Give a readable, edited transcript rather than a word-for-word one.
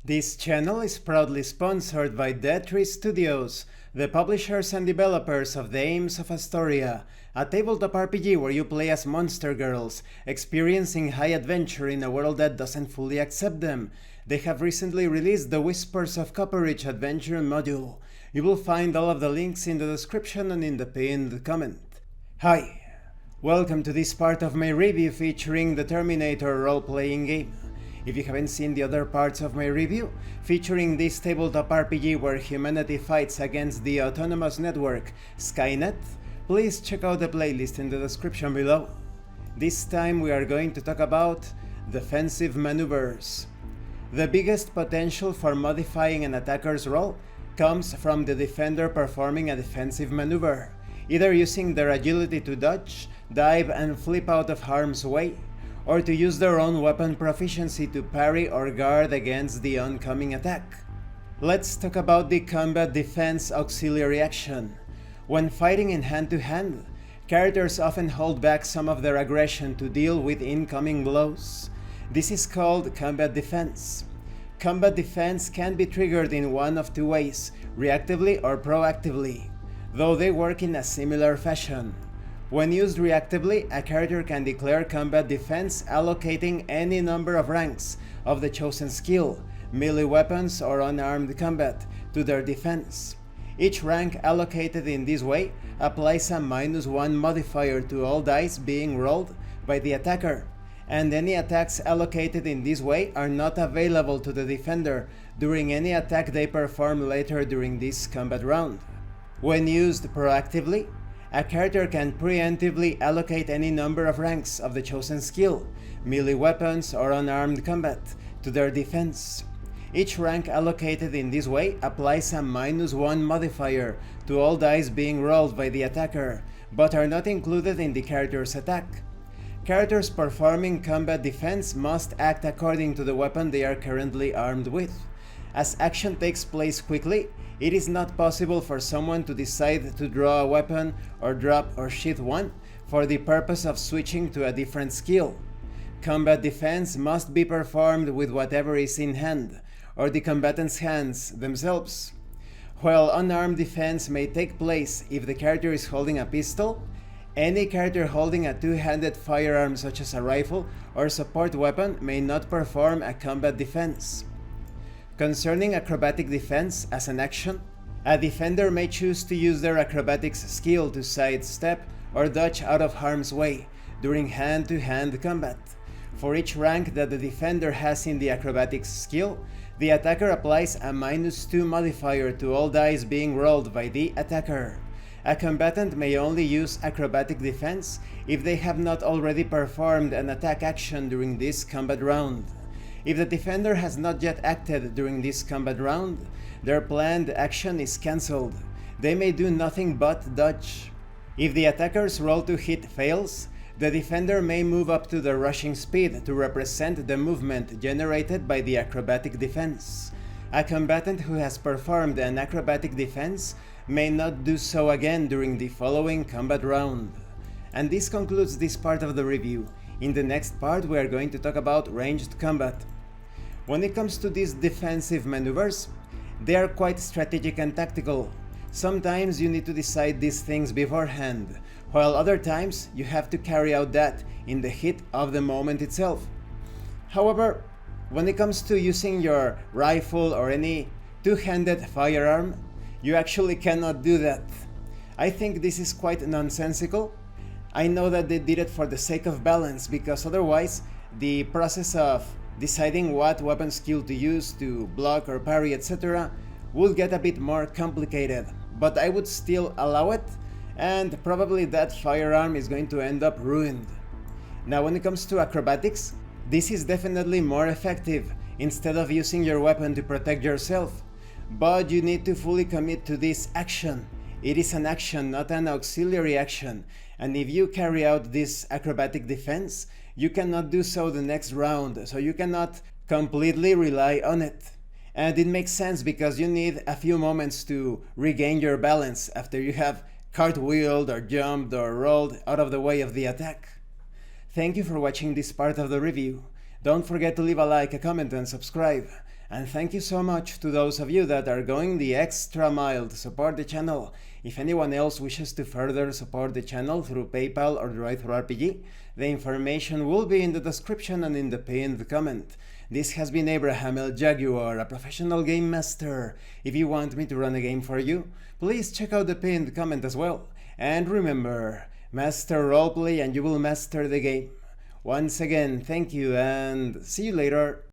This channel is proudly sponsored by Dead Tree Studios, the publishers and developers of Dames of Asstoria, a tabletop RPG where you play as monster girls, experiencing high adventure in a world that doesn't fully accept them. They have recently released the Whispers of Copperridge adventure module. You will find all of the links in the description and in the pinned comment. Hi, welcome to this part of my review featuring the Terminator role-playing game. If you haven't seen the other parts of my review, featuring this tabletop RPG where humanity fights against the autonomous network Skynet, please check out the playlist in the description below. This time we are going to talk about defensive maneuvers. The biggest potential for modifying an attacker's role comes from the defender performing a defensive maneuver, either using their agility to dodge, dive and flip out of harm's way, or to use their own weapon proficiency to parry or guard against the oncoming attack. Let's talk about the combat defense auxiliary action. When fighting in hand-to-hand, characters often hold back some of their aggression to deal with incoming blows. This is called combat defense. Combat defense can be triggered in one of two ways, reactively or proactively, though they work in a similar fashion. When used reactively, a character can declare combat defense allocating any number of ranks of the chosen skill, melee weapons or unarmed combat, to their defense. Each rank allocated in this way applies a -1 modifier to all dice being rolled by the attacker, and any attacks allocated in this way are not available to the defender during any attack they perform later during this combat round. When used proactively, a character can preemptively allocate any number of ranks of the chosen skill, melee weapons or unarmed combat, to their defense. Each rank allocated in this way applies a -1 modifier to all dice being rolled by the attacker, but are not included in the character's attack. Characters performing combat defense must act according to the weapon they are currently armed with. As action takes place quickly, it is not possible for someone to decide to draw a weapon or drop or sheath one for the purpose of switching to a different skill. Combat defense must be performed with whatever is in hand, or the combatant's hands themselves. While unarmed defense may take place if the character is holding a pistol, any character holding a two-handed firearm such as a rifle or support weapon may not perform a combat defense. Concerning acrobatic defense as an action, a defender may choose to use their acrobatics skill to sidestep or dodge out of harm's way during hand-to-hand combat. For each rank that the defender has in the acrobatics skill, the attacker applies a -2 modifier to all dice being rolled by the attacker. A combatant may only use acrobatic defense if they have not already performed an attack action during this combat round. If the defender has not yet acted during this combat round, their planned action is cancelled. They may do nothing but dodge. If the attacker's roll to hit fails, the defender may move up to the rushing speed to represent the movement generated by the acrobatic defense. A combatant who has performed an acrobatic defense may not do so again during the following combat round. And this concludes this part of the review. In the next part we are going to talk about ranged combat. When it comes to these defensive maneuvers, they are quite strategic and tactical. Sometimes you need to decide these things beforehand, while other times you have to carry out that in the heat of the moment itself. However, when it comes to using your rifle or any two-handed firearm, you actually cannot do that. I think this is quite nonsensical. I know that they did it for the sake of balance, because otherwise the process of deciding what weapon skill to use to block or parry, etc. would get a bit more complicated, but I would still allow it, and probably that firearm is going to end up ruined. Now when it comes to acrobatics, this is definitely more effective instead of using your weapon to protect yourself, but you need to fully commit to this action. It is an action, not an auxiliary action, and if you carry out this acrobatic defense, you cannot do so the next round, so you cannot completely rely on it. And it makes sense because you need a few moments to regain your balance after you have cartwheeled or jumped or rolled out of the way of the attack. Thank you for watching this part of the review. Don't forget to leave a like, a comment and subscribe. And thank you so much to those of you that are going the extra mile to support the channel. If anyone else wishes to further support the channel through PayPal or RPG, the information will be in the description and in the pinned comment. This has been Abraham El Jaguar, a professional game master. If you want me to run a game for you, please check out the pinned comment as well. And remember, master roleplay and you will master the game. Once again, thank you and see you later.